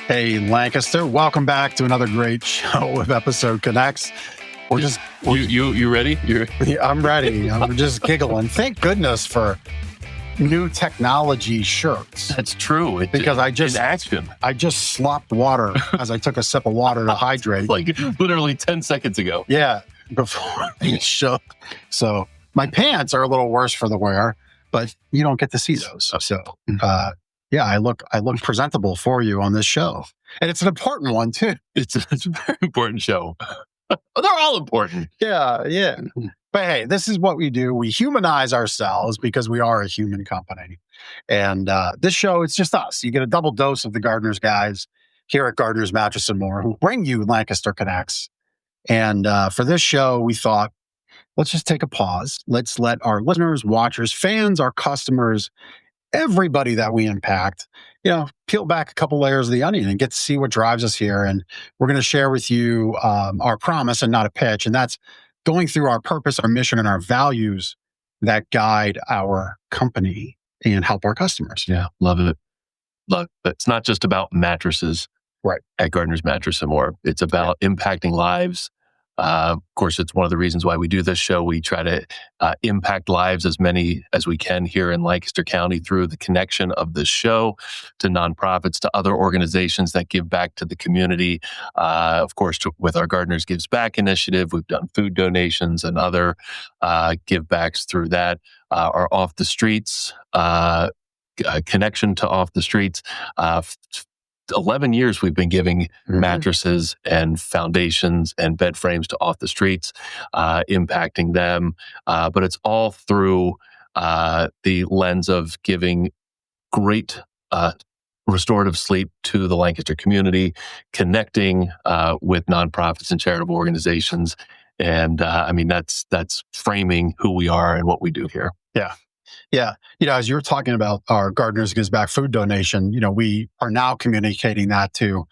Hey, Lancaster, welcome back to another great show of Episode Connects. You ready? I'm ready. I'm just giggling. Thank goodness for new technology shirts. That's true. Because I just slopped water as I took a sip of water to hydrate. Like literally 10 seconds ago. Yeah, before the show. So my pants are a little worse for the wear, but you don't get to see those. So yeah, I look presentable for you on this show. And it's an important one, too. It's a very important show. They're all important. Yeah. But hey, this is what we do. We humanize ourselves because we are a human company. And this show, it's just us. You get a double dose of the Gardeners guys here at Gardeners Mattress and More, who bring you Lancaster Connects. And for this show, we thought, let's just take a pause. Let's let our listeners, watchers, fans, our customers, everybody that we impact, peel back a couple layers of the onion and get to see what drives us here. And we're going to share with you our promise and not a pitch. And that's going through our purpose, our mission, and our values that guide our company and help our customers. Yeah, love it. It's not just about mattresses, right? At Gardeners Mattress and More. It's about impacting lives. Of course, it's one of the reasons why we do this show. We try to impact lives as many as we can here in Lancaster County through the connection of this show to nonprofits, to other organizations that give back to the community. Of course, with our Gardeners Gives Back initiative, we've done food donations and other give backs through that. Our Off the Streets connection to Off the Streets. 11 years we've been giving mattresses and foundations and bed frames to Off the Streets, impacting them. But it's all through the lens of giving great restorative sleep to the Lancaster community, connecting with nonprofits and charitable organizations. And that's framing who we are and what we do here. Yeah. As you're talking about our Gardeners Gives Back food donation, we are now communicating that to,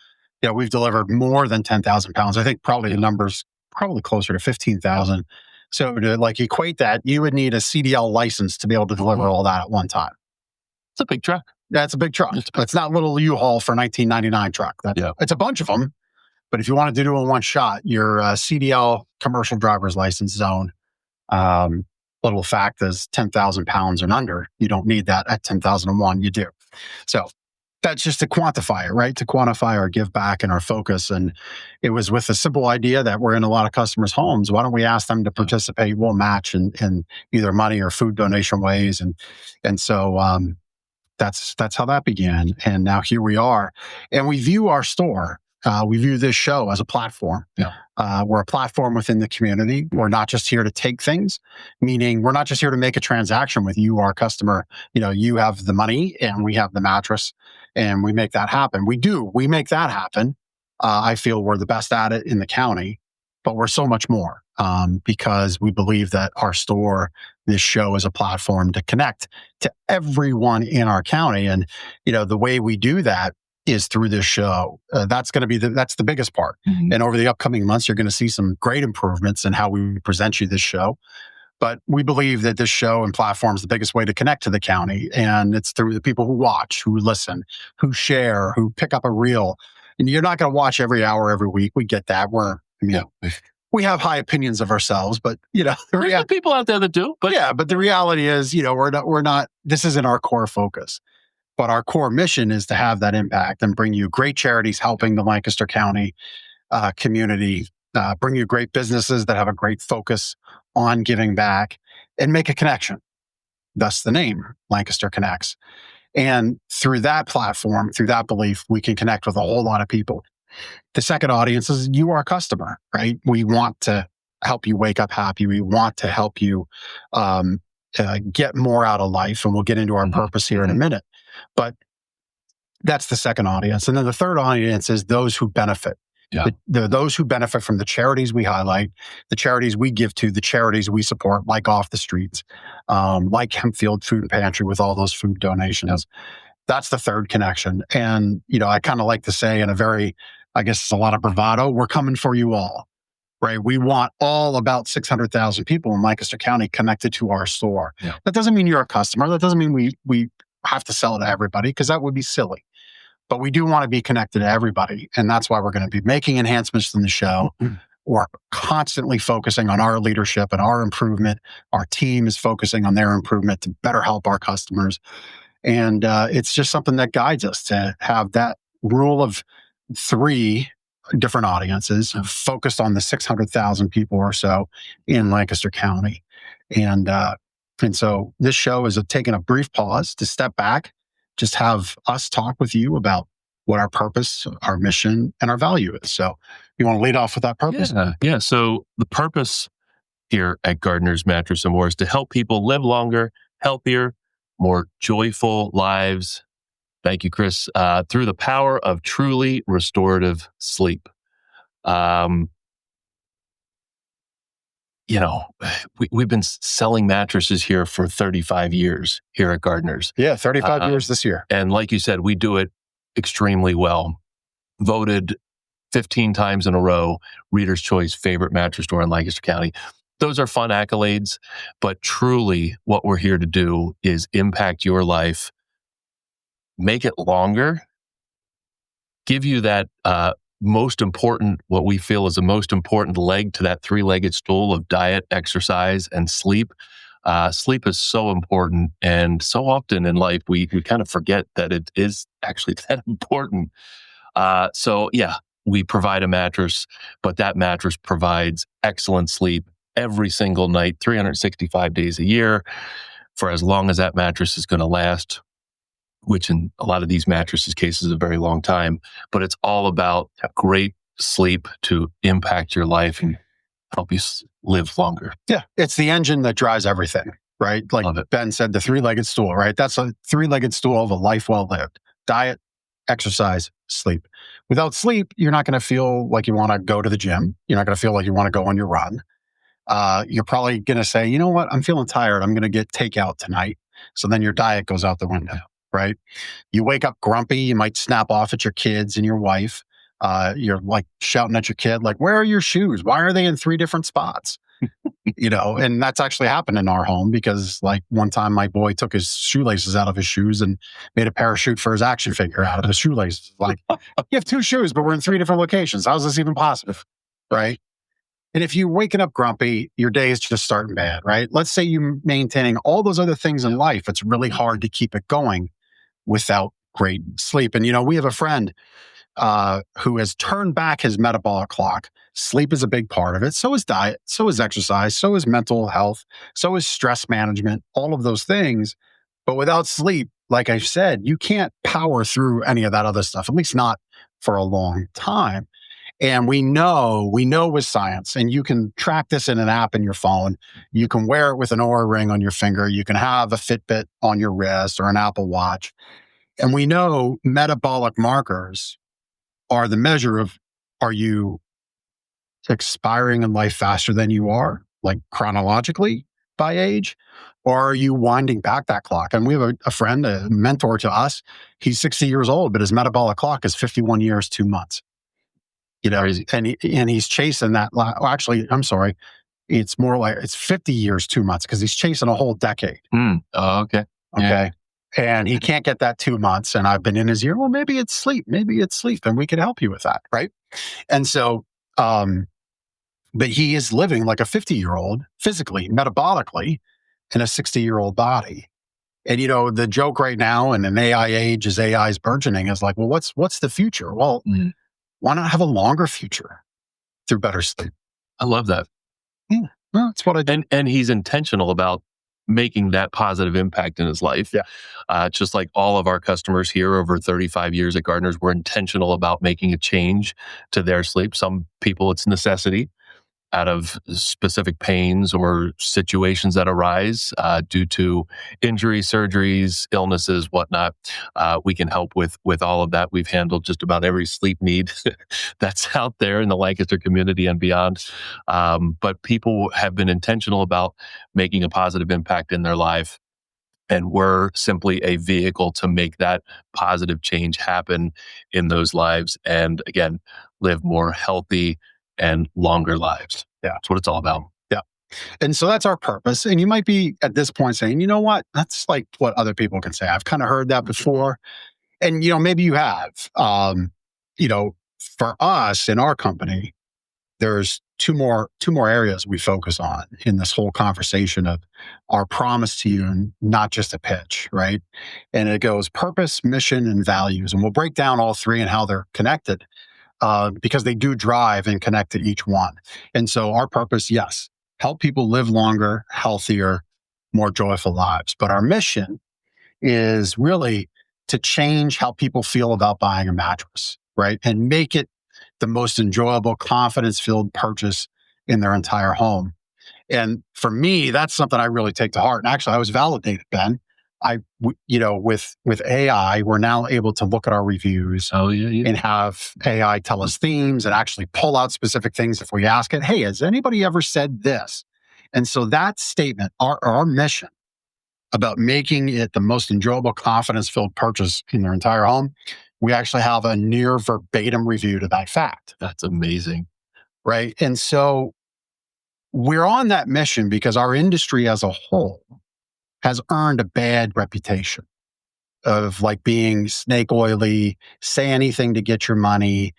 we've delivered more than 10,000 pounds. I think probably the number's probably closer to 15,000. So to equate that, you would need a CDL license to be able to deliver all that at one time. It's a big truck. Yeah, it's a big truck. It's not little U-Haul for 1999 truck. It's a bunch of them. But if you want to do it in one shot, your CDL commercial driver's license zone, little fact is 10,000 pounds and under. You don't need that at 10,001. You do. So that's just to quantify it, right? To quantify our give back and our focus. And it was with the simple idea that we're in a lot of customers' homes. Why don't we ask them to participate? We'll match in either money or food donation ways. And so that's how that began. And now here we are. And we view our store. We view this show as a platform. Yeah. We're a platform within the community. We're not just here to take things, meaning we're not just here to make a transaction with you, our customer. You have the money and we have the mattress and we make that happen. We make that happen. I feel we're the best at it in the county, but we're so much more because we believe that our store, this show is a platform to connect to everyone in our county. And, the way we do that is through this show. That's going to be that's the biggest part. Mm-hmm. And over the upcoming months, you're going to see some great improvements in how we present you this show. But we believe that this show and platform is the biggest way to connect to the county. And it's through the people who watch, who listen, who share, who pick up a reel. And you're not going to watch every hour, every week. We get that. We have high opinions of ourselves, but there's people out there that do. But the reality is, we're not, this isn't our core focus. But our core mission is to have that impact and bring you great charities helping the Lancaster County community, bring you great businesses that have a great focus on giving back and make a connection. Thus the name, Lancaster Connects. And through that platform, through that belief, we can connect with a whole lot of people. The second audience is you, our customer, right? We want to help you wake up happy. We want to help you get more out of life. And we'll get into our purpose here in a minute. But that's the second audience. And then the third audience is those who benefit. Yeah. Those who benefit from the charities we highlight, the charities we give to, the charities we support, like Off the Streets, like Hempfield Food Pantry with all those food donations. Yeah. That's the third connection. And, I kind of like to say in a very, I guess it's a lot of bravado, we're coming for you all. Right? We want all about 600,000 people in Lancaster County connected to our store. Yeah. That doesn't mean you're a customer. That doesn't mean we have to sell it to everybody because that would be silly. but we do want to be connected to everybody. And that's why we're going to be making enhancements in the show. We're constantly focusing on our leadership and our improvement. Our team is focusing on their improvement to better help our customers. And it's just something that guides us to have that rule of three different audiences focused on the 600,000 people or so in Lancaster County. And so this show is taking a brief pause to step back, just have us talk with you about what our purpose, our mission, and our value is. So you want to lead off with that purpose? Yeah. So the purpose here at Gardner's Mattress and More is to help people live longer, healthier, more joyful lives. Thank you, Chris. Through the power of truly restorative sleep. We've been selling mattresses here for 35 years here at Gardner's. Yeah, 35 years this year. And like you said, we do it extremely well. Voted 15 times in a row, Reader's Choice favorite mattress store in Lancaster County. Those are fun accolades, but truly what we're here to do is impact your life, make it longer, give you that most important, what we feel is the most important leg to that three-legged stool of diet, exercise, and sleep. Sleep is so important. And so often in life, we kind of forget that it is actually that important. So we provide a mattress, but that mattress provides excellent sleep every single night, 365 days a year, for as long as that mattress is going to last, which in a lot of these mattresses cases is a very long time. But it's all about great sleep to impact your life and help you live longer. Yeah, it's the engine that drives everything, right? Like Ben said, the three-legged stool, right? That's a three-legged stool of a life well lived. Diet, exercise, sleep. Without sleep, you're not going to feel like you want to go to the gym. You're not going to feel like you want to go on your run. You're probably going to say, you know what? I'm feeling tired. I'm going to get takeout tonight. So then your diet goes out the window, right? You wake up grumpy. You might snap off at your kids and your wife. You're like shouting at your kid, like, where are your shoes? Why are they in three different spots? And that's actually happened in our home because like one time my boy took his shoelaces out of his shoes and made a parachute for his action figure out of the shoelaces. Like, you have two shoes, but we're in three different locations. How's this even possible? Right? And if you're waking up grumpy, your day is just starting bad, right? Let's say you're maintaining all those other things in life. It's really hard to keep it going without great sleep. And, we have a friend who has turned back his metabolic clock. Sleep is a big part of it. So is diet, so is exercise, so is mental health, so is stress management, all of those things. But without sleep, like I said, you can't power through any of that other stuff, at least not for a long time. And we know with science, and you can track this in an app in your phone. You can wear it with an Oura ring on your finger. You can have a Fitbit on your wrist or an Apple Watch. And we know metabolic markers are the measure of, are you expiring in life faster than you are, like chronologically by age, or are you winding back that clock? And we have a friend, a mentor to us. He's 60 years old, but his metabolic clock is 51 years, 2 months. And he's chasing that. Well, actually, I'm sorry. It's more like it's 50 years, 2 months because he's chasing a whole decade. Oh, okay. Okay. Yeah. And he can't get that 2 months. And I've been in his ear. Well, maybe it's sleep. And we can help you with that. Right. And so, but he is living like a 50-year-old physically, metabolically in a 60-year-old body. And, the joke right now in an AI age as AI is burgeoning is like, well, what's the future? Well, why not have a longer future through better sleep? I love that. Yeah, well, that's what I do. And he's intentional about making that positive impact in his life. Yeah. Just like all of our customers here over 35 years at Gardner's, we're intentional about making a change to their sleep. Some people, it's necessity out of specific pains or situations that arise due to injuries, surgeries, illnesses, whatnot. We can help with all of that. We've handled just about every sleep need that's out there in the Lancaster community and beyond. But people have been intentional about making a positive impact in their life. And we're simply a vehicle to make that positive change happen in those lives. And again, live more healthy and longer lives. Yeah. That's what it's all about. Yeah. And so that's our purpose. And you might be at this point saying, you know what? That's like what other people can say. I've kind of heard that before. And, maybe you have. You know, for us in our company, there's two more areas we focus on in this whole conversation of our promise to you and not just a pitch, right? And it goes purpose, mission, and values. And we'll break down all three and how they're connected because they do drive and connect to each one. And so our purpose, yes, help people live longer, healthier, more joyful lives. But our mission is really to change how people feel about buying a mattress, right? And make it the most enjoyable, confidence filled purchase in their entire home. And for me, that's something I really take to heart. And actually, I was validated, Ben. With AI, we're now able to look at our reviews Oh, yeah. and have AI tell us themes and actually pull out specific things if we ask it. Hey, has anybody ever said this? And so that statement, our mission about making it the most enjoyable, confidence-filled purchase in their entire home, we actually have a near verbatim review to that fact, That's amazing. right? And so we're on that mission because our industry as a whole has earned a bad reputation of like being snake oily, say anything to get your money.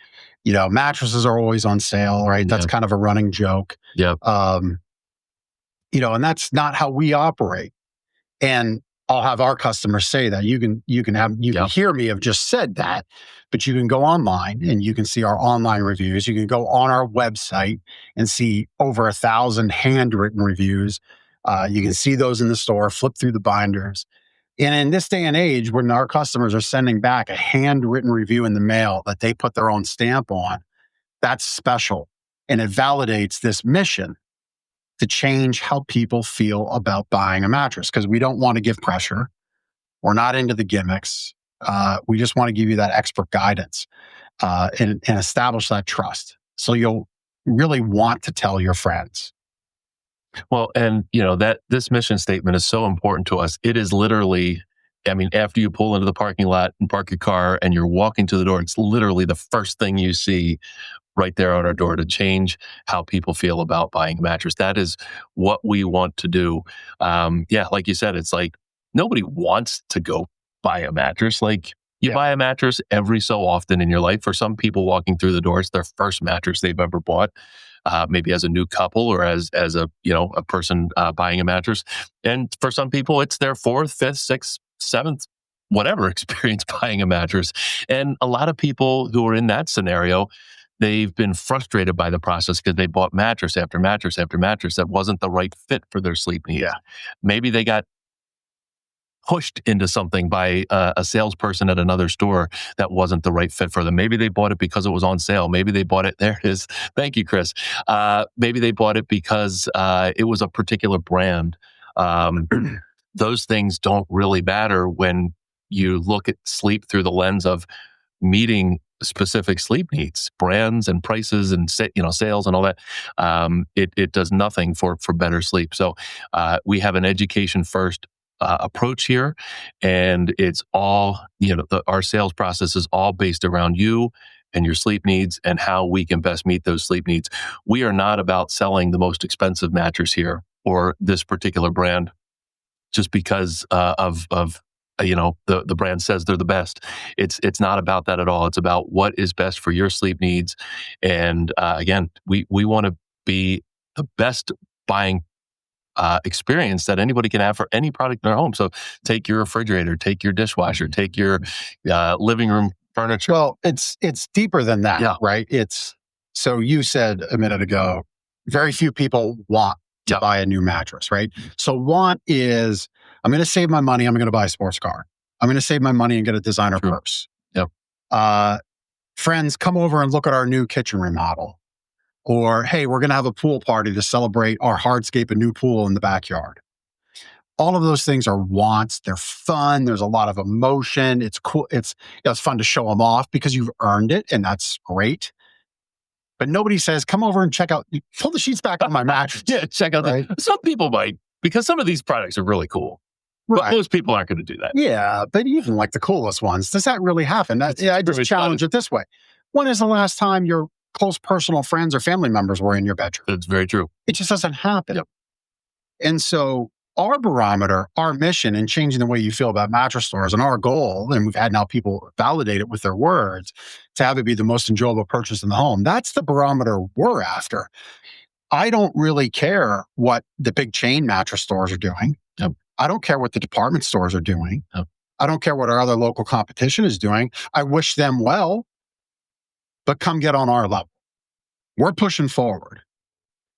Mattresses are always on sale, right? That's Yeah. kind of a running joke. Yep. And that's not how we operate. And I'll have our customers say that you can Yep. hear me have just said that, but you can go online and you can see our online reviews. You can go on our website and see over 1,000 handwritten reviews. You can see those in the store, flip through the binders. And in this day and age, when our customers are sending back a handwritten review in the mail that they put their own stamp on, that's special. And it validates this mission to change how people feel about buying a mattress because we don't want to give pressure. We're not into the gimmicks. We just want to give you that expert guidance and establish that trust. So you'll really want to tell your friends. Well, and that this mission statement is so important to us. It is literally, I mean, after you pull into the parking lot and park your car and you're walking to the door, it's literally the first thing you see right there on our door to change how people feel about buying a mattress. That is what we want to do. Like you said, it's like nobody wants to go buy a mattress. Like you buy a mattress every so often in your life. For some people walking through the door, it's their first mattress they've ever bought. Maybe as a new couple or as a person buying a mattress. And for some people, it's their fourth, fifth, sixth, seventh, whatever experience buying a mattress. And a lot of people who are in that scenario, they've been frustrated by the process because they bought mattress after mattress after mattress that wasn't the right fit for their sleep needs. Yeah. Maybe they got pushed into something by a salesperson at another store that wasn't the right fit for them. Maybe they bought it because it was on sale. Maybe they bought it. There it is. Thank you, Chris. Maybe they bought it because it was a particular brand. Those things don't really matter when you look at sleep through the lens of meeting specific sleep needs, brands and prices and sales and all that. It does nothing for better sleep. So we have an education first approach here, and it's all our sales process is all based around you and your sleep needs and how we can best meet those sleep needs. We are not about selling the most expensive mattress here or this particular brand just because of the brand says they're the best. It's not about that at all. It's about what is best for your sleep needs. And again, we want to be the best buying experience that anybody can have for any product in their home. So take your refrigerator, take your dishwasher, take your living room furniture. Well, it's deeper than that, Yeah. right? So you said a minute ago, very few people want to buy a new mattress, right? So want is, I'm going to save my money. I'm going to buy a sports car. I'm going to save my money and get a designer purse. Yep. Friends, come over and look at our new kitchen remodel. Or, hey, we're going to have a pool party to celebrate our hardscape, a new pool in the backyard. All of those things are wants. They're fun. There's a lot of emotion. It's cool. It's fun to show them off because you've earned it, and that's great. But nobody says, come over and check out, pull the sheets back on my mattress. Yeah, check out right? Some people might, because some of these products are really cool. But Right. most people aren't going to do that. Yeah, but even like the coolest ones, does that really happen? I just challenge it this way. When is the last time your close personal friends or family members were in your bedroom? That's very true. It just doesn't happen. Yep. And so our barometer, our mission in changing the way you feel about mattress stores, and our goal, and we've had now people validate it with their words, to have it be the most enjoyable purchase in the home. That's the barometer we're after. I don't really care what the big chain mattress stores are doing. Yep. I don't care what the department stores are doing. Yep. I don't care what our other local competition is doing. I wish them well, but come get on our level. We're pushing forward.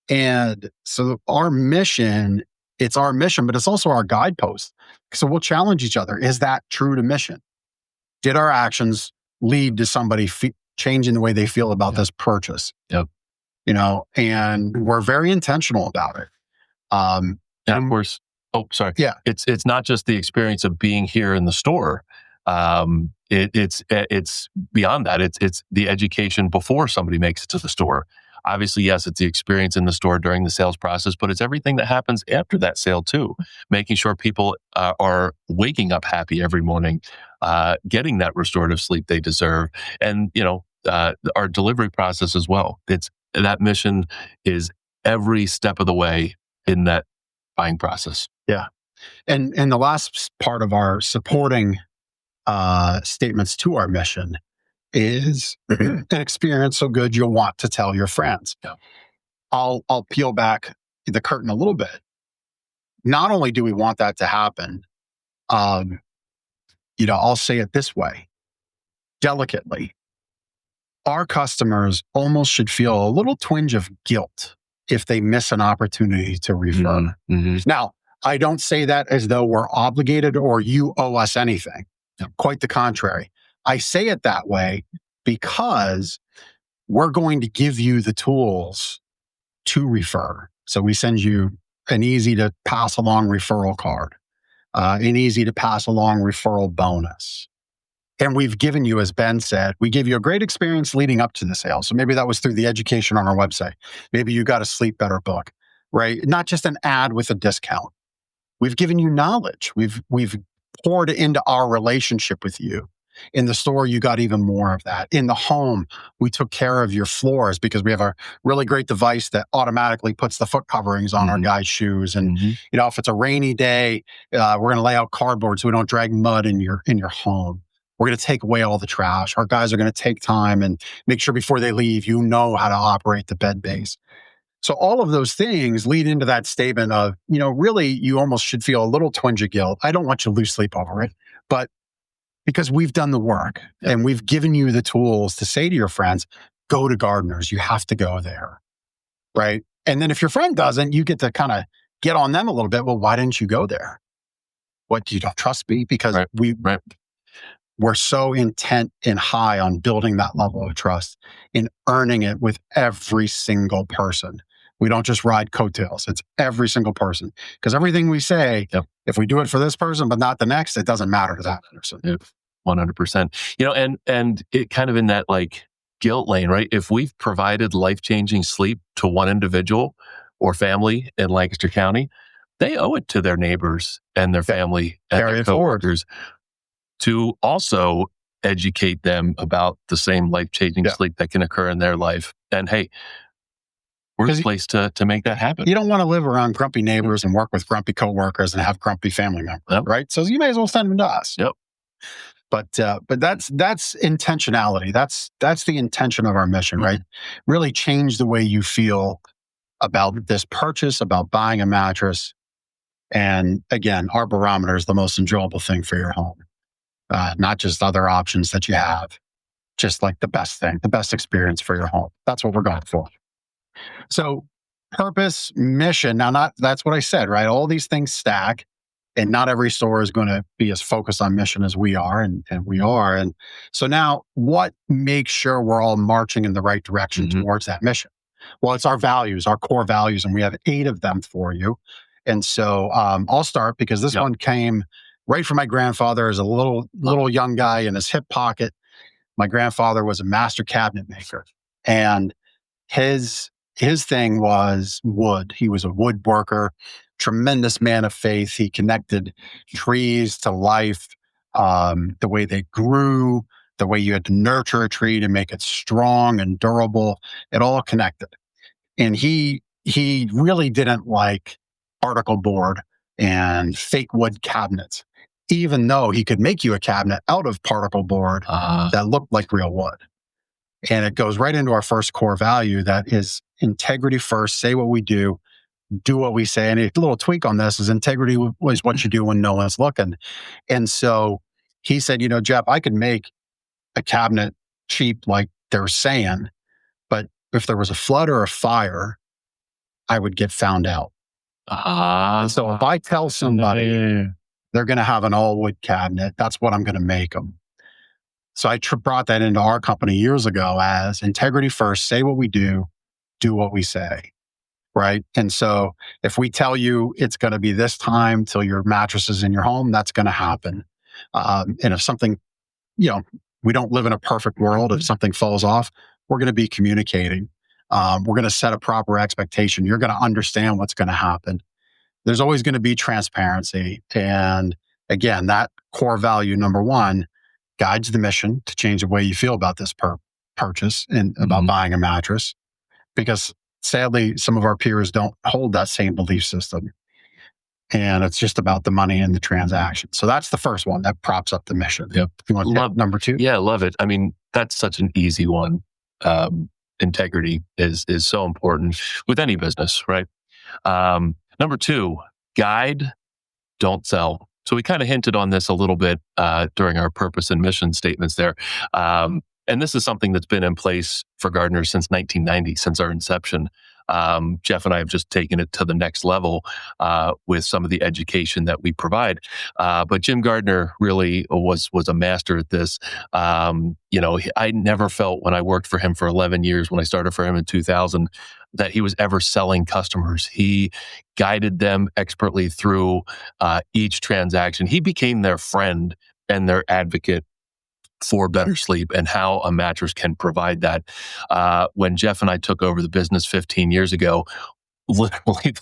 And so our mission, it's our mission, but it's also our guidepost. So we'll challenge each other. Is that true to mission? Did our actions lead to somebody changing the way they feel about this purchase? Yep. And we're very intentional about it. And of course, sorry. Yeah. It's not just the experience of being here in the store. It's beyond that. It's the education before somebody makes it to the store. Obviously, yes, it's the experience in the store during the sales process, but it's everything that happens after that sale too. Making sure people are waking up happy every morning, getting that restorative sleep they deserve, and our delivery process as well. That mission is every step of the way in that buying process. Yeah. And the last part of our supporting statements to our mission is an experience so good you'll want to tell your friends. Yeah. I'll peel back the curtain a little bit. Not only do we want that to happen, I'll say it this way, delicately. Our customers almost should feel a little twinge of guilt if they miss an opportunity to refer. Mm-hmm. Now, I don't say that as though we're obligated or you owe us anything. Quite the contrary. I say it that way because we're going to give you the tools to refer. So we send you an easy to pass along referral card, an easy to pass along referral bonus. And we've given you, as Ben said, we give you a great experience leading up to the sale. So maybe that was through the education on our website. Maybe you got a Sleep Better book, right? Not just an ad with a discount. We've given you knowledge. We've poured into our relationship with you. In the store, you got even more of that. In the home, we took care of your floors because we have a really great device that automatically puts the foot coverings on our guys' shoes. And if it's a rainy day, we're going to lay out cardboard so we don't drag mud in your home. We're going to take away all the trash. Our guys are going to take time and make sure before they leave, you know how to operate the bed base. So all of those things lead into that statement of, really, you almost should feel a little twinge of guilt. I don't want you to lose sleep over it, but because we've done the work and we've given you the tools to say to your friends, go to Gardeners. You have to go there, right? And then if your friend doesn't, you get to kind of get on them a little bit. Well, why didn't you go there? What, you don't trust me? Because we're so intent and high on building that level of trust and earning it with every single person. We don't just ride coattails. It's every single person. Because everything we say, if we do it for this person, but not the next, it doesn't matter to that person. 100%. And it kind of in that guilt lane, right? If we've provided life-changing sleep to one individual or family in Lancaster County, they owe it to their neighbors and their family and their coworkers to also educate them about the same life-changing sleep that can occur in their life. And hey, we're the place to make that happen. You don't want to live around grumpy neighbors and work with grumpy coworkers and have grumpy family members, right? So you may as well send them to us. Yep. But that's intentionality. That's the intention of our mission, right? Really change the way you feel about this purchase, about buying a mattress. And again, our barometer is the most enjoyable thing for your home. Not just other options that you have, just like the best thing, the best experience for your home. That's what we're going for. So purpose, mission. Now, that's what I said, right? All these things stack, and not every store is going to be as focused on mission as we are, and we are. And so now what makes sure we're all marching in the right direction towards that mission? Well, it's our values, our core values, and we have 8 of them for you. And so I'll start because this one came right from my grandfather as a little young guy in his hip pocket. My grandfather was a master cabinet maker, and his thing was wood. He was a woodworker, tremendous man of faith. He connected trees to life, the way they grew, the way you had to nurture a tree to make it strong and durable. It all connected. And he really didn't like particle board and fake wood cabinets, even though he could make you a cabinet out of particle board that looked like real wood. And it goes right into our first core value, that is integrity first, say what we do what we say. And a little tweak on this is integrity was what you do when no one's looking. And so he said, Jeff, I could make a cabinet cheap like they're saying, but if there was a flood or a fire, I would get found out. So if I tell somebody they're going to have an all wood cabinet, that's what I'm going to make them. So I brought that into our company years ago as integrity first, say what we do what we say. Right. And so if we tell you it's going to be this time till your mattress is in your home, that's going to happen. And if something, we don't live in a perfect world. If something falls off, we're going to be communicating. We're going to set a proper expectation. You're going to understand what's going to happen. There's always going to be transparency. And again, that core value number one guides the mission to change the way you feel about this purchase and about buying a mattress. Because sadly, some of our peers don't hold that same belief system. And it's just about the money and the transaction. So that's the first one that props up the mission. Yep. You want to number two? Yeah, love it. I mean, that's such an easy one. Integrity is so important with any business, right? Number two, guide, don't sell. So we kind of hinted on this a little bit during our purpose and mission statements there. And this is something that's been in place for Gardeners since 1990, since our inception. Jeff and I have just taken it to the next level with some of the education that we provide. But Jim Gardner really was a master at this. I never felt when I worked for him for 11 years, when I started for him in 2000, that he was ever selling customers. He guided them expertly through each transaction. He became their friend and their advocate for better sleep and how a mattress can provide that. When Jeff and I took over the business 15 years ago, literally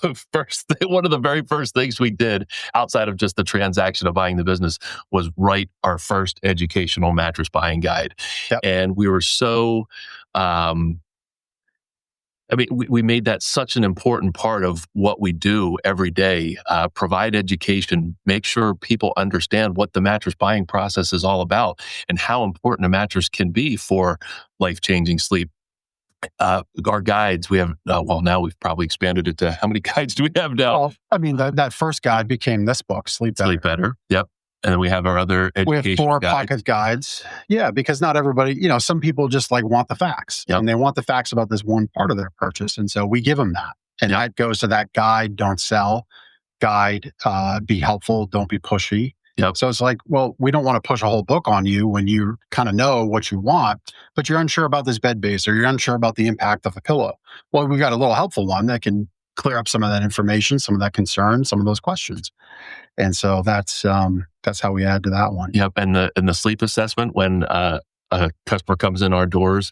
one of the very first things we did outside of just the transaction of buying the business was write our first educational mattress buying guide. Yep. And we were so, we made that such an important part of what we do every day, provide education, make sure people understand what the mattress buying process is all about and how important a mattress can be for life-changing sleep. Our guides, we have, now we've probably expanded it to how many guides do we have now? Well, that first guide became this book, Sleep Better. Sleep Better, yep. And then we have our other education We have 4 guides. pocket guides. Yeah, because not everybody, some people just want the facts. Yep. And they want the facts about this one part of their purchase. And so we give them that. And that goes to that guide, don't sell, guide, be helpful, don't be pushy. Yep. So it's we don't want to push a whole book on you when you kind of know what you want, but you're unsure about this bed base or you're unsure about the impact of a pillow. Well, we've got a little helpful one that can clear up some of that information, some of that concern, some of those questions. And so that's how we add to that one. Yep. And the sleep assessment, when a customer comes in our doors,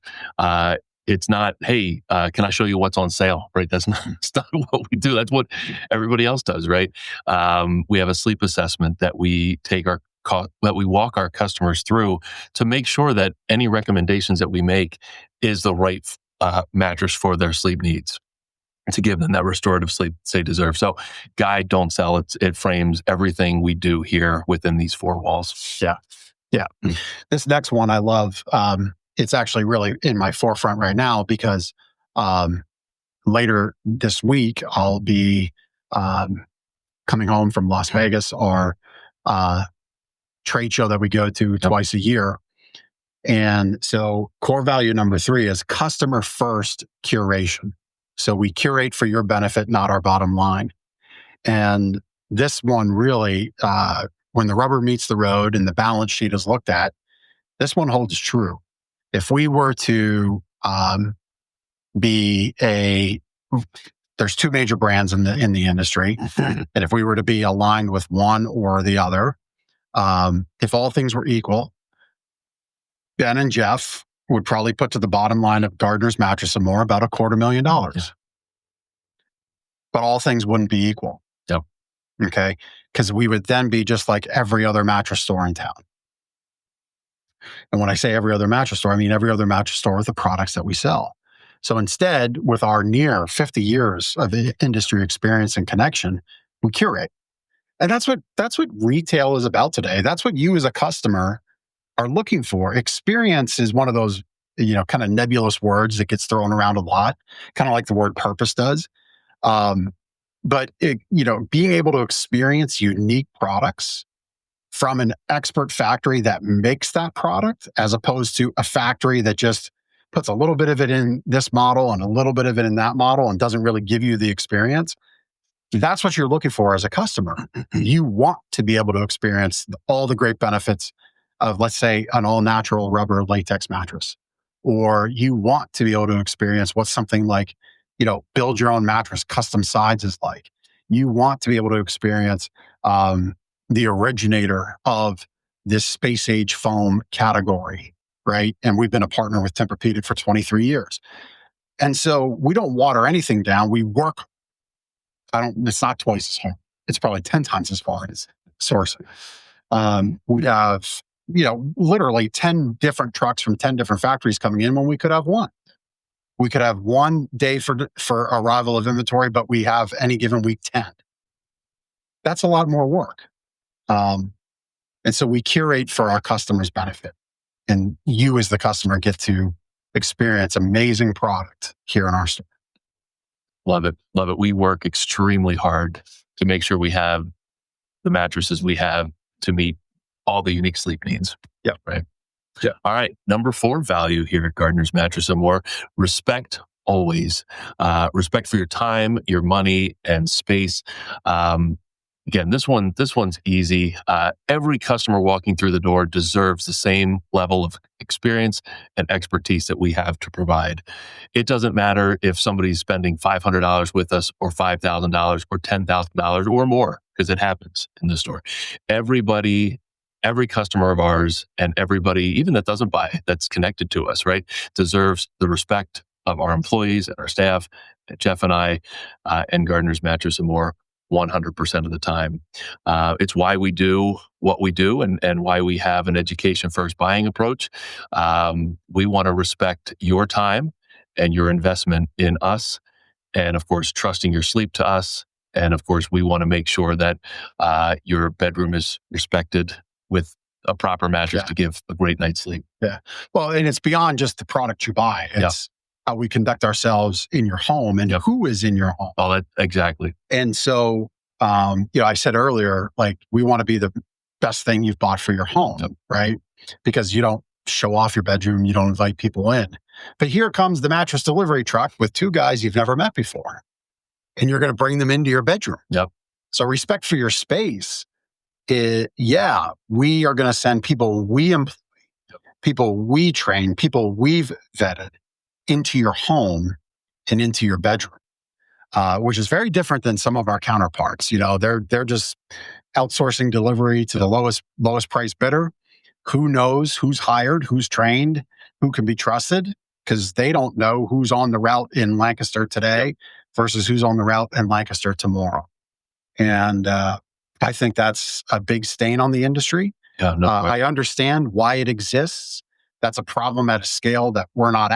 it's not, hey, can I show you what's on sale, right? That's not what we do. That's what everybody else does, right? We have a sleep assessment that we take that we walk our customers through to make sure that any recommendations that we make is the right mattress for their sleep needs, to give them that restorative sleep they deserve. So guide, don't sell. It frames everything we do here within these 4 walls. Yeah. Yeah. This next one I love. It's actually really in my forefront right now because later this week, I'll be coming home from Las Vegas, our trade show that we go to twice a year. And so core value number 3 is customer first curation. So we curate for your benefit, not our bottom line. And this one really, when the rubber meets the road and the balance sheet is looked at, this one holds true. If we were to there's 2 major brands in the industry, and if we were to be aligned with one or the other, if all things were equal, Ben and Jeff would probably put to the bottom line of Gardner's Mattress and More about $250,000. Yeah. But all things wouldn't be equal. Yep. Okay. Because we would then be just like every other mattress store in town. And when I say every other mattress store, I mean every other mattress store with the products that we sell. So instead, with our near 50 years of industry experience and connection, we curate. And that's what retail is about today. That's what you as a customer are looking for. Experience is one of those, kind of nebulous words that gets thrown around a lot, kind of like the word purpose does. Um, but being able to experience unique products from an expert factory that makes that product, as opposed to a factory that just puts a little bit of it in this model and a little bit of it in that model and doesn't really give you the experience. That's what you're looking for as a customer. You want to be able to experience all the great benefits of, let's say, an all natural rubber latex mattress, or you want to be able to experience what something like, build your own mattress, custom sides is like. You want to be able to experience the originator of this space age foam category, right? And we've been a partner with Tempur-Pedic for 23 years. And so we don't water anything down. We work it's not twice as hard. It's probably 10 times as far as sourcing. We'd have, literally 10 different trucks from 10 different factories coming in when we could have one. We could have one day for arrival of inventory, but we have any given week 10. That's a lot more work. And so we curate for our customers' benefit. And you as the customer get to experience amazing product here in our store. Love it. Love it. We work extremely hard to make sure we have the mattresses we have to meet all the unique sleep needs. Yeah. Right. Yeah. All right. Number 4 value here at Gardner's Mattress and More: respect always. Respect for your time, your money, and space. Again, this one's easy. Every customer walking through the door deserves the same level of experience and expertise that we have to provide. It doesn't matter if somebody's spending $500 with us, or $5,000, or $10,000, or more, because it happens in the store. Every customer of ours, and everybody, even that doesn't buy, that's connected to us, right, deserves the respect of our employees and our staff, and Jeff and I, and Gardner's Mattress and More, 100% of the time. It's why we do what we do, and why we have an education first buying approach. We want to respect your time and your investment in us, and of course, trusting your sleep to us. And of course, we want to make sure that your bedroom is respected with a proper mattress to give a great night's sleep. Yeah. Well, and it's beyond just the product you buy. It's how we conduct ourselves in your home and who is in your home. Oh, that exactly. And so, I said earlier, like, we want to be the best thing you've bought for your home, right? Because you don't show off your bedroom, you don't invite people in. But here comes the mattress delivery truck with 2 guys you've never met before, and you're going to bring them into your bedroom. Yep. So respect for your space. We are going to send people we employ, people we train, people we've vetted into your home and into your bedroom, which is very different than some of our counterparts. They're just outsourcing delivery to the lowest price bidder. Who knows who's hired, who's trained, who can be trusted, because they don't know who's on the route in Lancaster today versus who's on the route in Lancaster tomorrow. And I think that's a big stain on the industry. Yeah, no I understand why it exists. That's a problem at a scale that we're not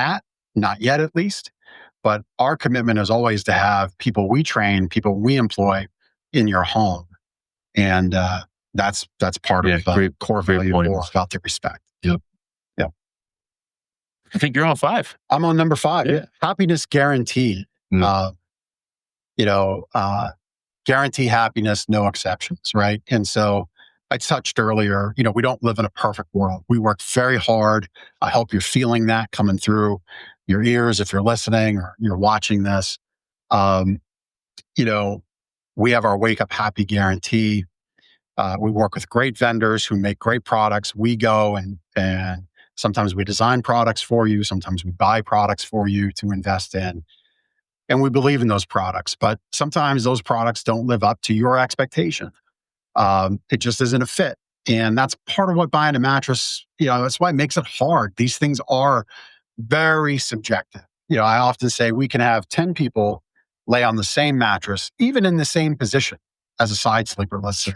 yet at least. But our commitment is always to have people we train, people we employ in your home. And that's part of the core value about the respect. Yep. Yep. I think you're on 5. I'm on number 5. Yeah. Happiness guaranteed. Guarantee happiness, no exceptions, right? And so I touched earlier, we don't live in a perfect world. We work very hard. I hope you're feeling that coming through your ears if you're listening or you're watching this. We have our Wake Up Happy guarantee. We work with great vendors who make great products. We go and sometimes we design products for you. Sometimes we buy products for you to invest in. And we believe in those products, but sometimes those products don't live up to your expectation. It just isn't a fit. And that's part of what buying a mattress, that's why it makes it hard. These things are very subjective. I often say we can have 10 people lay on the same mattress, even in the same position as a side sleeper, let's say.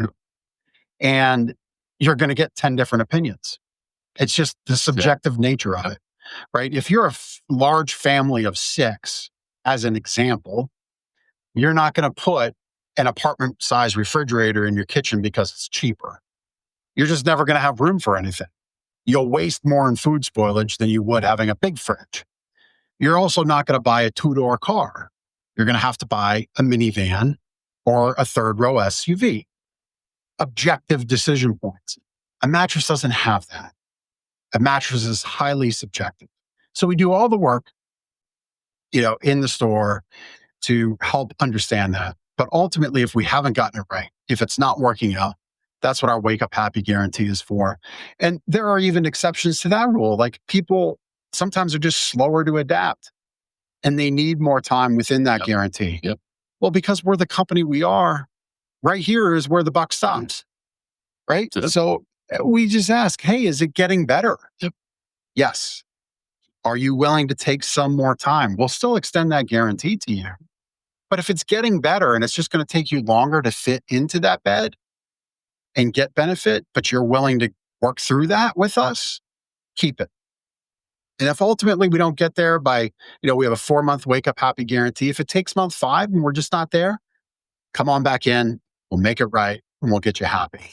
And you're going to get 10 different opinions. It's just the subjective nature of it, right? If you're a large family of 6, as an example, you're not going to put an apartment size refrigerator in your kitchen because it's cheaper. You're just never going to have room for anything. You'll waste more in food spoilage than you would having a big fridge. You're also not going to buy a two-door car. You're going to have to buy a minivan or a third row SUV. Objective decision points. A mattress doesn't have that. A mattress is highly subjective. So we do all the work, in the store to help understand that. But ultimately, if we haven't gotten it right, if it's not working out, that's what our Wake Up Happy guarantee is for. And there are even exceptions to that rule. Like people sometimes are just slower to adapt and they need more time within that guarantee. Yep. Well, because we're the company we are, right here is where the buck stops. Right? Yep. So we just ask, hey, is it getting better? Yep. Yes. Are you willing to take some more time? We'll still extend that guarantee to you. But if it's getting better and it's just going to take you longer to fit into that bed and get benefit, but you're willing to work through that with us, keep it. And if ultimately we don't get there by, we have a 4-month Wake Up Happy guarantee. If it takes month 5 and we're just not there, come on back in. We'll make it right and we'll get you happy.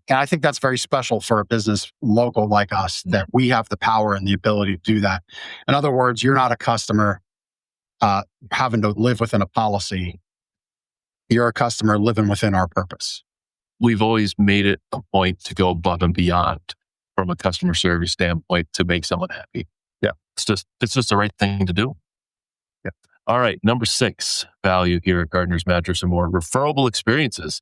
And I think that's very special for a business local like us, that we have the power and the ability to do that. In other words, you're not a customer having to live within a policy. You're a customer living within our purpose. We've always made it a point to go above and beyond from a customer service standpoint to make someone happy. Yeah. It's just the right thing to do. Yeah. All right. Number 6 value here at Gardner's Mattress and More: referable experiences.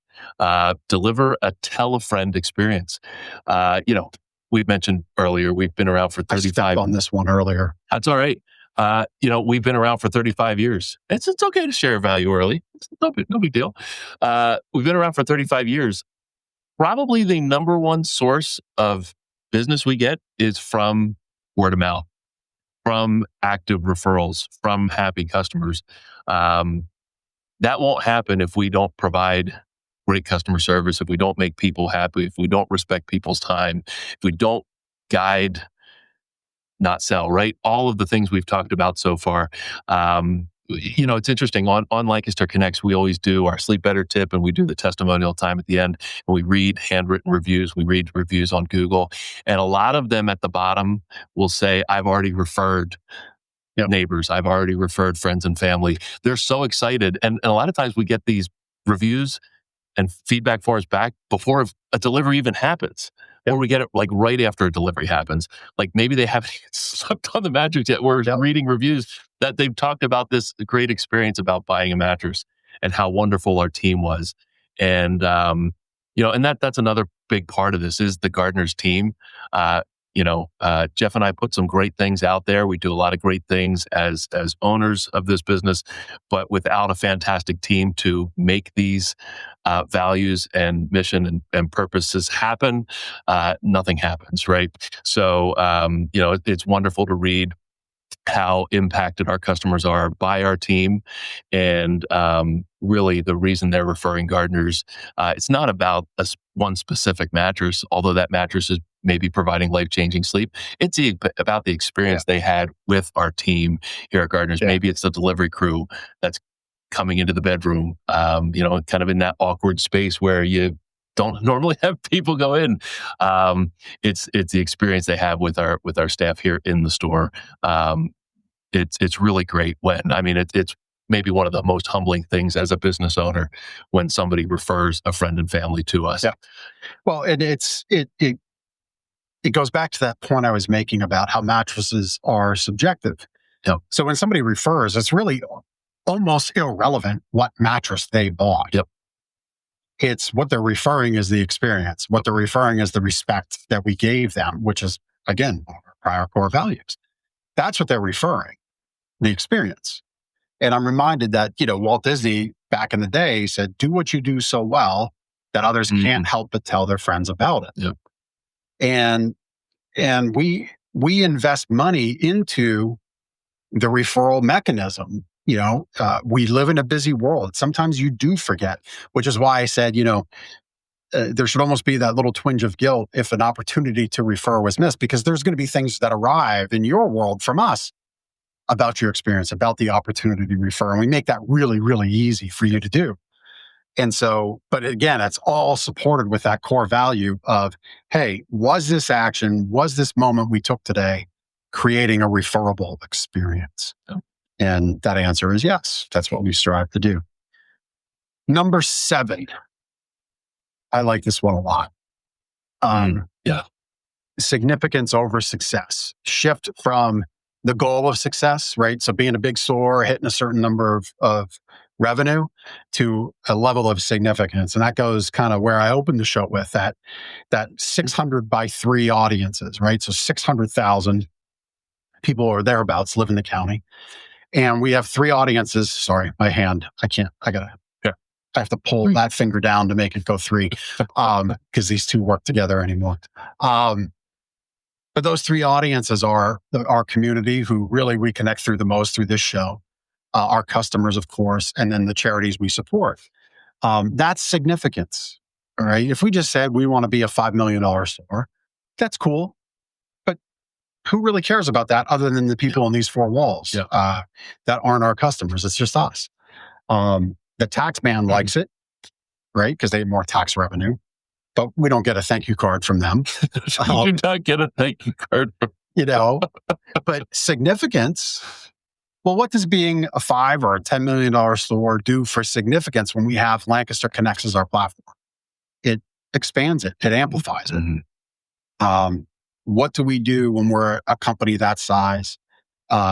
Deliver a tell a friend experience. We've mentioned earlier, we've been around for 35 on this one earlier. That's all right. We've been around for 35 years. It's okay to share value early. It's no big deal. We've been around for 35 years. Probably the number one source of business we get is from word of mouth, from active referrals, from happy customers. That won't happen if we don't provide great customer service, if we don't make people happy, if we don't respect people's time, if we don't guide, not sell, right? All of the things we've talked about so far. It's interesting. On Lancaster Connects, we always do our Sleep Better tip, and we do the testimonial time at the end. And we read handwritten reviews. We read reviews on Google. And a lot of them at the bottom will say, I've already referred neighbors. I've already referred friends and family. They're so excited. And a lot of times we get these reviews and feedback for us back before a delivery even happens. Or we get it like right after a delivery happens. Like maybe they haven't even slept on the mattress yet. We're reading reviews that they've talked about this great experience about buying a mattress and how wonderful our team was. And, and that's another big part of this is the Gardner's team. Jeff and I put some great things out there. We do a lot of great things as owners of this business, but without a fantastic team to make these values and mission and purposes happen, nothing happens, right? So, it's wonderful to read how impacted our customers are by our team. And really the reason they're referring Gardner's, it's not about one specific mattress, although that mattress is maybe providing life-changing sleep. It's about the experience they had with our team here at Gardner's. Yeah. Maybe it's the delivery crew that's coming into the bedroom, kind of in that awkward space where you don't normally have people go in. It's the experience they have with our staff here in the store. It's really great it's maybe one of the most humbling things as a business owner when somebody refers a friend and family to us. Yeah. Well, and it goes back to that point I was making about how mattresses are subjective. Yep. So when somebody refers, it's really almost irrelevant what mattress they bought. Yep. It's what they're referring is the experience. What they're referring is the respect that we gave them, which is, again, our prior core values. That's what they're referring, the experience. And I'm reminded that, Walt Disney back in the day said, do what you do so well that others can't help but tell their friends about it. Yep. And we invest money into the referral mechanism. We live in a busy world. Sometimes you do forget, which is why I said, there should almost be that little twinge of guilt if an opportunity to refer was missed, because there's going to be things that arrive in your world from us about your experience, about the opportunity to refer. And we make that really, really easy for you to do. And so, but again, it's all supported with that core value of, hey, was this action, was this moment we took today creating a referable experience? Yeah. And that answer is yes. That's what we strive to do. Number 7. I like this one a lot. Yeah. Significance over success. Shift from the goal of success, right? So being a big store, hitting a certain number of revenue to a level of significance. And that goes kind of where I opened the show with that 600 by 3 audiences, right? So 600,000 people or thereabouts live in the county. And we have 3 audiences. Sorry, my hand. I have to pull that finger down to make it go 3 because these 2 work together anymore. But those 3 audiences are our community, who really we connect through the most through this show, our customers, of course, and then the charities we support. That's significance. All right. If we just said we want to be a $5 million store, that's cool. But who really cares about that other than the people in these 4 walls that aren't our customers? It's just us. The tax man likes it, right? Because they have more tax revenue, but we don't get a thank you card from them. You do not get a thank you card from but significance. Well, what does being a $5 or a $10 million store do for significance when we have Lancaster Connects as our platform? It expands it. It amplifies it. Mm-hmm. What do we do when we're a company that size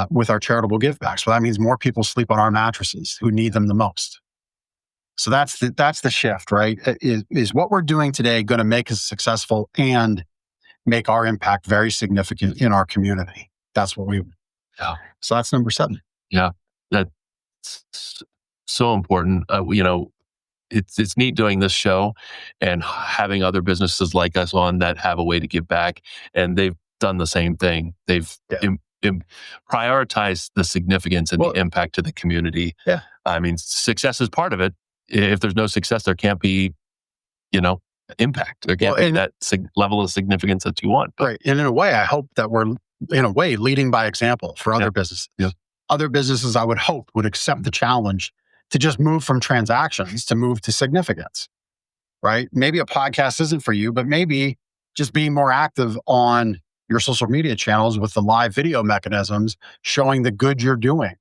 with our charitable givebacks? Well, that means more people sleep on our mattresses who need them the most. So that's the shift, right? Is what we're doing today going to make us successful and make our impact very significant in our community? That's what we. Yeah. So that's number 7. Yeah, that's so important. It's neat doing this show and having other businesses like us on that have a way to give back, and they've done the same thing. They've prioritized the significance and the impact to the community. Yeah, I mean, success is part of it. If there's no success, there can't be, impact. There can't be that level of significance that you want. Right. And in a way, I hope that we're, in a way, leading by example for other businesses. Yeah. Other businesses, I would hope, would accept the challenge to just move from transactions to move to significance, right? Maybe a podcast isn't for you, but maybe just being more active on your social media channels with the live video mechanisms showing the good you're doing.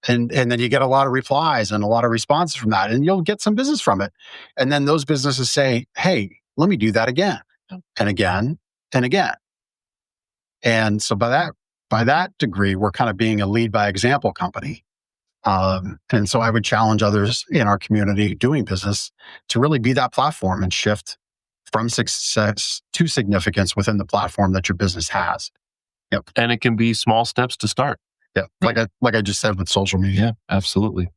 And then you get a lot of replies and a lot of responses from that, and you'll get some business from it. And then those businesses say, hey, let me do that again and again and again. And so by that degree, we're kind of being a lead by example company. And so I would challenge others in our community doing business to really be that platform and shift from success to significance within the platform that your business has. Yep. And it can be small steps to start. Yeah, like I just said with social media. Yeah, absolutely.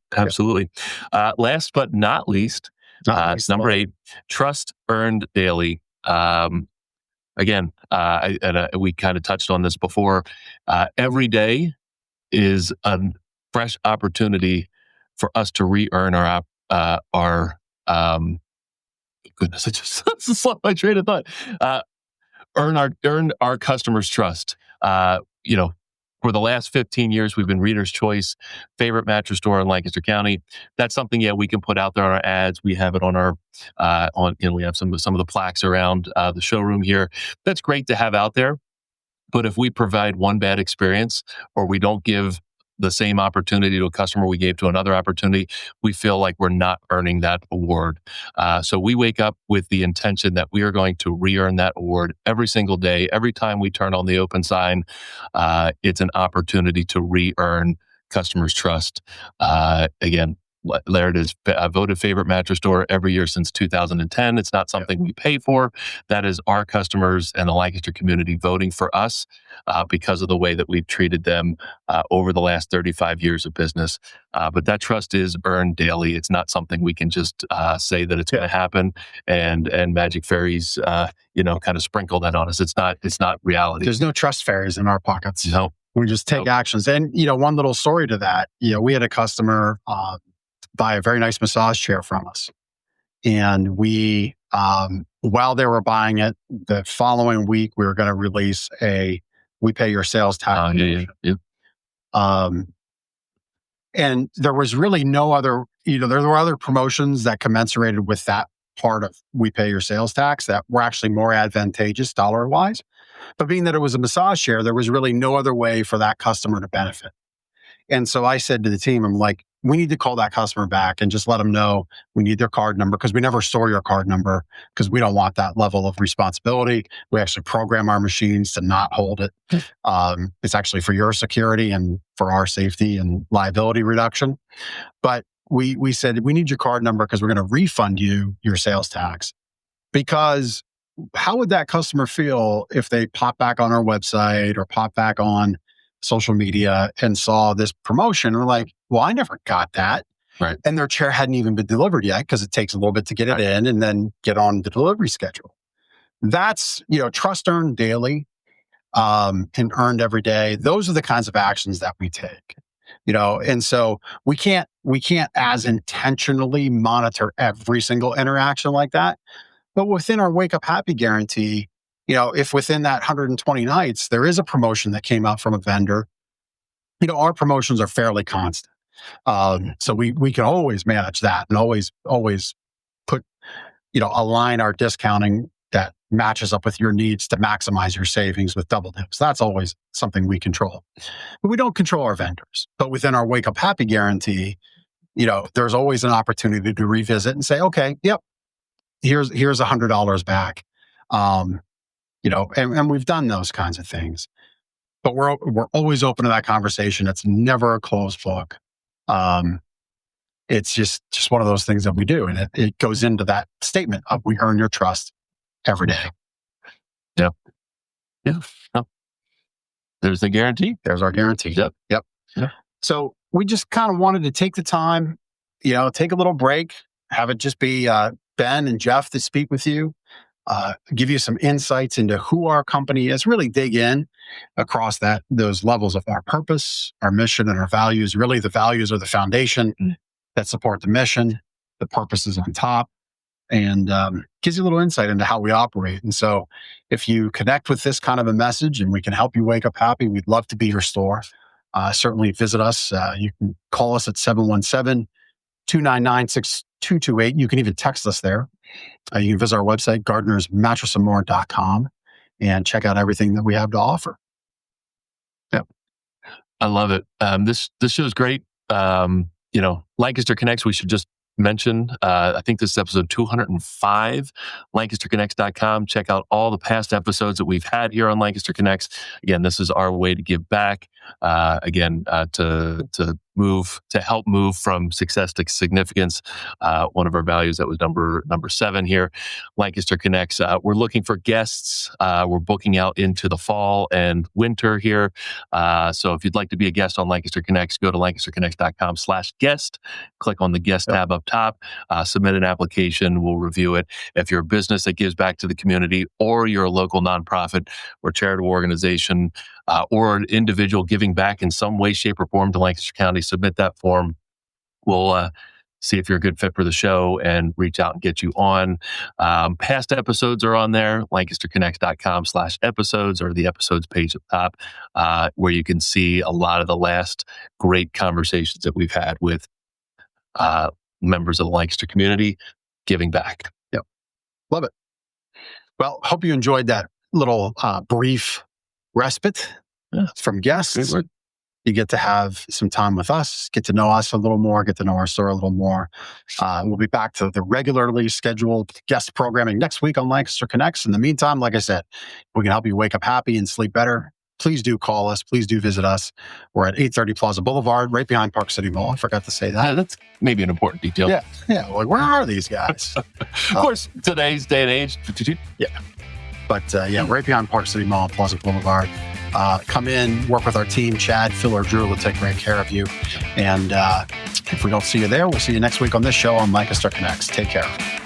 Last but not least, number 8, trust earned daily. Again, we kind of touched on this before. Every day is a fresh opportunity for us to re-earn our goodness, I just lost my train of thought. Earn our customers' trust. For the last 15 years, we've been Reader's Choice, favorite mattress store in Lancaster County. That's something, we can put out there on our ads. We have it on our, we have some of the plaques around the showroom here. That's great to have out there. But if we provide one bad experience, or we don't give the same opportunity to a customer we gave to another opportunity, we feel like we're not earning that award. So we wake up with the intention that we are going to re-earn that award every single day. Every time we turn on the open sign, it's an opportunity to re-earn customers' trust. Again, Laird is voted favorite mattress store every year since 2010. It's not something we pay for. That is our customers and the Lancaster community voting for us because of the way that we've treated them over the last 35 years of business. But that trust is earned daily. It's not something we can just say that it's going to happen and magic fairies, kind of sprinkle that on us. It's not reality. There's no trust fairies in our pockets. No. We just take actions. And, one little story to that, we had a customer buy a very nice massage chair from us. And we, while they were buying it, the following week, we were going to release we pay your sales tax. Yeah. And there was really no other, there were other promotions that commensurated with that part of we pay your sales tax that were actually more advantageous dollar wise. But being that it was a massage chair, there was really no other way for that customer to benefit. And so I said to the team, I'm like, we need to call that customer back and just let them know we need their card number, because we never store your card number because we don't want that level of responsibility. We actually program our machines to not hold it. It's actually for your security and for our safety and liability reduction. But we said, we need your card number because we're going to refund you your sales tax. Because how would that customer feel if they pop back on our website or pop back on social media and saw this promotion and they're like, well, I never got that. Right. And their chair hadn't even been delivered yet because it takes a little bit to get it in and then get on the delivery schedule. That's, trust earned daily and earned every day. Those are the kinds of actions that we take, and so we can't as intentionally monitor every single interaction like that. But within our Wake Up Happy guarantee, if within that 120 nights, there is a promotion that came out from a vendor, our promotions are fairly constant. So we can always manage that and always put, align our discounting that matches up with your needs to maximize your savings with double dips. That's always something we control. But we don't control our vendors. But within our Wake Up Happy guarantee, there's always an opportunity to revisit and say, okay, yep, here's $100 back. And we've done those kinds of things, but we're always open to that conversation. It's never a closed book. It's just one of those things that we do. And it goes into that statement of we earn your trust every day. Yep. Yeah. Oh. There's the guarantee. There's our guarantee. Yep. Yep. So we just kind of wanted to take the time, take a little break, have it just be Ben and Jeff to speak with you. Give you some insights into who our company is, really dig in across those levels of our purpose, our mission, and our values. Really, the values are the foundation that support the mission. The purpose is on top, and gives you a little insight into how we operate. And so if you connect with this kind of a message and we can help you wake up happy, we'd love to be your store. Certainly visit us. You can call us at 717-299-6228. You can even text us there. You can visit our website, gardnersmattressandmore.com, and check out everything that we have to offer. Yep. I love it. This show is great. Lancaster Connects, we should just mention, I think this is episode 205, lancasterconnects.com. Check out all the past episodes that we've had here on Lancaster Connects. Again, this is our way to give back, to help move from success to significance. One of our values that was number 7 here, Lancaster Connects. We're looking for guests. We're booking out into the fall and winter here. So if you'd like to be a guest on Lancaster Connects, go to lancasterconnects.com/guest. Click on the guest tab up top. Submit an application. We'll review it. If you're a business that gives back to the community, or you're a local nonprofit or charitable organization, or an individual giving back in some way, shape, or form to Lancaster County, submit that form. We'll see if you're a good fit for the show and reach out and get you on. Past episodes are on there, lancasterconnects.com/episodes, or the episodes page up top, where you can see a lot of the last great conversations that we've had with members of the Lancaster community giving back. Yep. Love it. Well, hope you enjoyed that little brief respite from guests. You get to have some time with us, get to know us a little more, get to know our store a little more. We'll be back to the regularly scheduled guest programming next week on Lancaster Connects. In the meantime, like I said, we can help you wake up happy and sleep better. Please do call us. Please do visit us. We're at 830 Plaza Boulevard, right behind Park City Mall. I forgot to say that. That's maybe an important detail. Yeah. Like, where are these guys? Of course, today's day and age. Yeah. But right behind Park City Mall, Plaza Boulevard. Come in, work with our team. Chad, Phil, or Drew will take great care of you. And if we don't see you there, we'll see you next week on this show on Lancaster Connects. Take care.